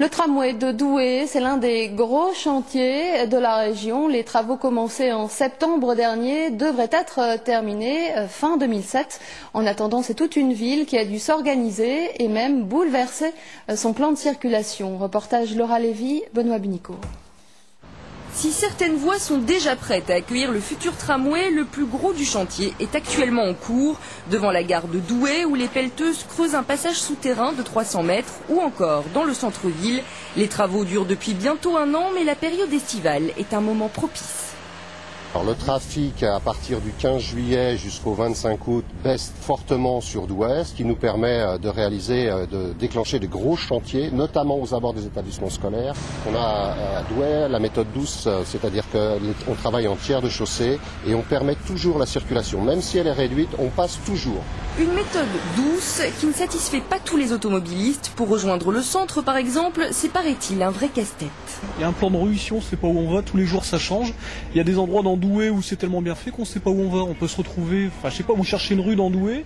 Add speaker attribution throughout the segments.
Speaker 1: Le tramway de Douai, c'est l'un des gros chantiers de la région. Les travaux commencés en septembre dernier devraient être terminés fin 2007. En attendant, c'est toute une ville qui a dû s'organiser et même bouleverser son plan de circulation. Reportage Laura Lévy, Benoît Bunico.
Speaker 2: Si certaines voies sont déjà prêtes à accueillir le futur tramway, le plus gros du chantier est actuellement en cours, devant la gare de Douai où les pelleteuses creusent un passage souterrain de 300 mètres ou encore dans le centre-ville. Les travaux durent depuis bientôt un an, mais la période estivale est un moment propice.
Speaker 3: Alors, le trafic à partir du 15 juillet jusqu'au 25 août baisse fortement sur Douai, ce qui nous permet de réaliser, de déclencher des gros chantiers, notamment aux abords des établissements scolaires. On a à Douai la méthode douce, c'est-à-dire qu'on travaille en tiers de chaussée et on permet toujours la circulation. Même si elle est réduite, on passe toujours.
Speaker 2: Une méthode douce qui ne satisfait pas tous les automobilistes. Pour rejoindre le centre, par exemple, c'est, paraît-il, un vrai casse-tête.
Speaker 4: Il y a un plan de rue ici, on ne sait pas où on va, tous les jours ça change. Il y a des endroits dans Douai où c'est tellement bien fait qu'on ne sait pas où on va. On peut se retrouver, je sais pas, vous cherchez une rue dans Douai,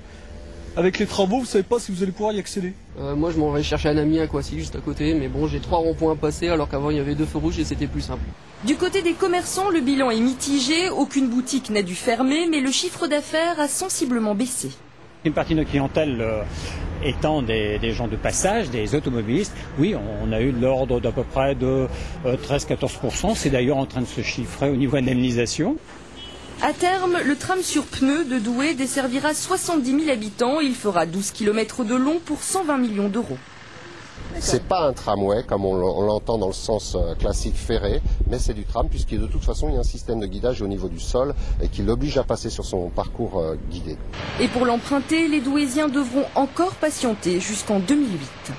Speaker 4: avec les travaux, vous ne savez pas si vous allez pouvoir y accéder.
Speaker 5: Moi je m'en vais chercher un ami à Coissy, juste à côté, mais bon, j'ai 3 ronds-points à passer alors qu'avant il y avait 2 feux rouges et c'était plus simple.
Speaker 2: Du côté des commerçants, le bilan est mitigé. Aucune boutique n'a dû fermer, mais le chiffre d'affaires a sensiblement baissé.
Speaker 6: Une partie de notre clientèle étant des gens de passage, des automobilistes, oui, on a eu de l'ordre d'à peu près de 13-14%. C'est d'ailleurs en train de se chiffrer au niveau indemnisation.
Speaker 2: À terme, le tram sur pneus de Douai desservira 70 000 habitants. Il fera 12 km de long pour 120 millions d'euros.
Speaker 3: C'est pas un tramway comme on l'entend dans le sens classique ferré, mais c'est du tram puisqu'il de toute façon il y a un système de guidage au niveau du sol et qui l'oblige à passer sur son parcours guidé.
Speaker 2: Et pour l'emprunter, les Douaisiens devront encore patienter jusqu'en 2008.